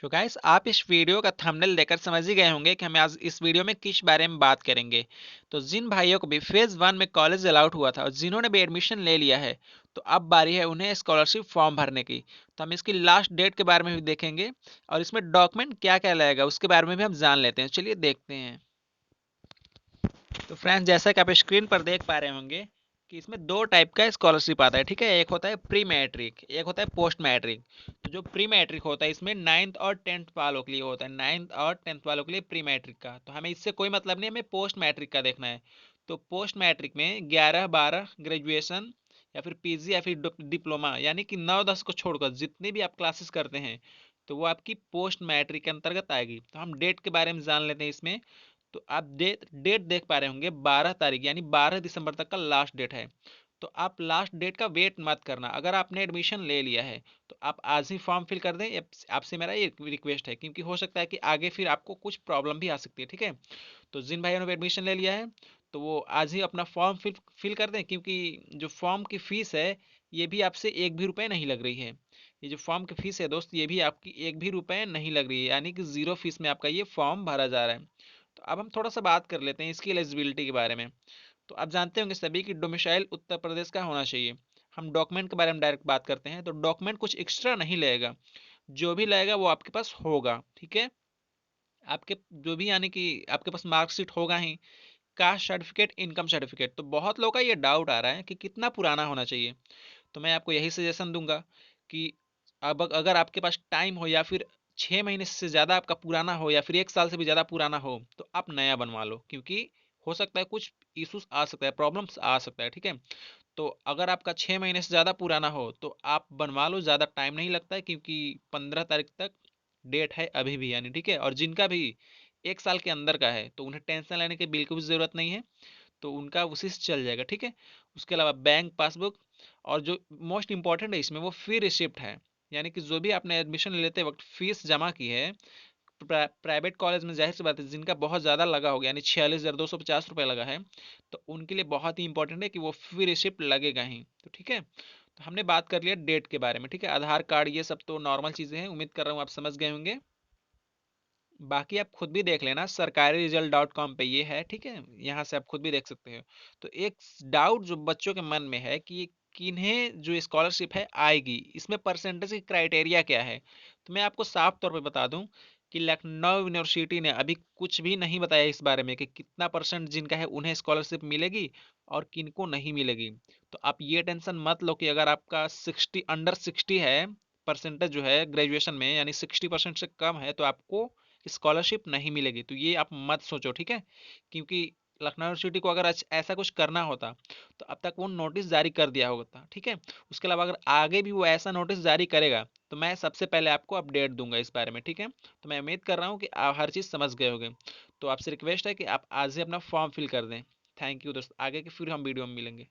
So guys, आप इस video का थंबनेल देखकर समझ ही गए होंगे कि हम आज इस वीडियो में किस बारे में बात करेंगे। तो जिन भाइयों को भी फेज 1 में कॉलेज अलाउड हुआ था और जिन्होंने भी एडमिशन ले लिया है, तो अब बारी है उन्हें स्कॉलरशिप फॉर्म भरने की। तो हम इसकी लास्ट डेट के बारे में भी देखेंगे और इसमें डॉक्यूमेंट क्या क्या लगेगा उसके बारे में भी हम जान लेते हैं। चलिए देखते हैं। तो फ्रेंड्स, जैसा कि आप स्क्रीन पर देख पा रहे होंगे कि इसमें दो टाइप का स्कॉलरशिप आता है, ठीक है। एक होता है प्री मैट्रिक, एक होता है पोस्ट मैट्रिक। तो जो प्री मैट्रिक होता है इसमें 9th और 10th वालों के लिए होता है, 9th और 10th वालों के लिए प्री मैट्रिक का। तो हमें इससे कोई मतलब नहीं, हमें पोस्ट मैट्रिक का देखना है। तो पोस्ट मैट्रिक में 11-12 ग्रेजुएशन या फिर पीजी या फिर डिप्लोमा, यानी कि 9-10 को छोड़कर जितने भी आप क्लासेस करते हैं तो वो आपकी पोस्ट मैट्रिक के अंतर्गत आएगी। तो हम डेट के बारे में जान लेते हैं इसमें। तो आप डेट डेट देख पा रहे होंगे 12 तारीख, यानी 12 दिसंबर तक का लास्ट डेट है। तो आप लास्ट डेट का वेट मत करना। अगर आपने एडमिशन ले लिया है तो आप आज ही फॉर्म फिल कर दें। आपसे मेरा ये रिक्वेस्ट है, क्योंकि हो सकता है कि आगे फिर आपको कुछ प्रॉब्लम भी आ सकती है, ठीक है। तो जिन भाइयों ने एडमिशन ले लिया है तो वो आज ही अपना फॉर्म फिल कर दें, क्योंकि जो फॉर्म की फीस है ये भी आपसे एक भी रुपए नहीं लग रही है। ये जो फॉर्म की फीस है दोस्त, ये भी आपकी एक भी रुपए नहीं लग रही है, यानी कि जीरो फीस में आपका ये फॉर्म भरा जा रहा है। तो अब हम थोड़ा सा बात कर लेते हैं इसकी एलिजिबिलिटी के बारे में। तो आप जानते होंगे सभी की डोमिसाइल उत्तर प्रदेश का होना चाहिए। हम डॉक्यूमेंट के बारे में डायरेक्ट बात करते हैं। तो डॉक्यूमेंट कुछ एक्स्ट्रा नहीं लगेगा, जो भी लगेगा वो आपके पास होगा, ठीक है। आपके जो भी, यानी कि आपके पास मार्कशीट होगा ही, कास्ट सर्टिफिकेट, इनकम सर्टिफिकेट। तो बहुत लोगों का ये डाउट आ रहा है कि कितना पुराना होना चाहिए। तो मैं आपको यही सजेशन दूंगा कि अब अगर आपके पास टाइम हो या फिर 6 महीने से ज़्यादा आपका पुराना हो या फिर 1 साल से भी ज़्यादा पुराना हो तो आप नया बनवा लो, क्योंकि हो सकता है कुछ इश्यूज आ सकता है, प्रॉब्लम्स आ सकता है, ठीक है। तो अगर आपका 6 महीने से ज़्यादा पुराना हो तो आप बनवा लो, ज़्यादा टाइम नहीं लगता है, क्योंकि 15 तारीख तक डेट है अभी भी, यानी ठीक है। और जिनका भी 1 साल के अंदर का है तो उन्हें टेंशन लेने की बिल्कुल भी ज़रूरत नहीं है। तो उनका उसी से चल जाएगा, ठीक है। उसके अलावा बैंक पासबुक, और जो मोस्ट इंपॉर्टेंट है इसमें वो फी रिसिप्ट है। यानी कि जो भी आपने एडमिशन लेते वक्त फीस जमा की है प्राइवेट कॉलेज में, जाहिर सी बात है जिनका बहुत ज़्यादा लगा होगा, यानी 46,250 रुपये लगा है, तो उनके लिए बहुत ही इंपॉर्टेंट है कि वो फी रिसिप्ट लगेगा ही। तो ठीक है। तो हमने बात कर लिया डेट के बारे में, ठीक है। आधार कार्ड ये सब तो नॉर्मल चीज़ें हैं, उम्मीद कर रहा हूँ आप समझ गए होंगे। बाकी आप खुद भी देख लेना, सरकारी रिजल्ट डॉट कॉम पे ये है, ठीक है। यहाँ से आप खुद भी देख सकते हो। तो एक डाउट जो बच्चों के मन में है कि किन्हें जो स्कॉलरशिप है आएगी, इसमें परसेंटेज की क्राइटेरिया क्या है। तो मैं आपको साफ तौर पे बता दूं कि लखनऊ यूनिवर्सिटी ने अभी कुछ भी नहीं बताया इस बारे में कि कितना परसेंट जिनका है उन्हें स्कॉलरशिप मिलेगी और किनको नहीं मिलेगी। तो आप ये टेंशन मत लो कि अगर आपका 60 अंडर 60 है परसेंटेज जो है ग्रेजुएशन में, यानी 60% से कम है, तो आपको स्कॉलरशिप नहीं मिलेगी। तो ये आप मत सोचो, ठीक है। क्योंकि लखनऊ यूनिवर्सिटी को अगर ऐसा कुछ करना होता तो अब तक वो नोटिस जारी कर दिया होता, ठीक है। उसके अलावा अगर आगे भी वो ऐसा नोटिस जारी करेगा तो मैं सबसे पहले आपको अपडेट दूंगा इस बारे में, ठीक है। तो मैं उम्मीद कर रहा हूँ कि आप हर चीज़ समझ गए होंगे। तो आपसे रिक्वेस्ट है कि आप आज ही अपना फॉर्म फिल कर दें। थैंक यू दोस्त, आगे के फिर हम वीडियो में मिलेंगे।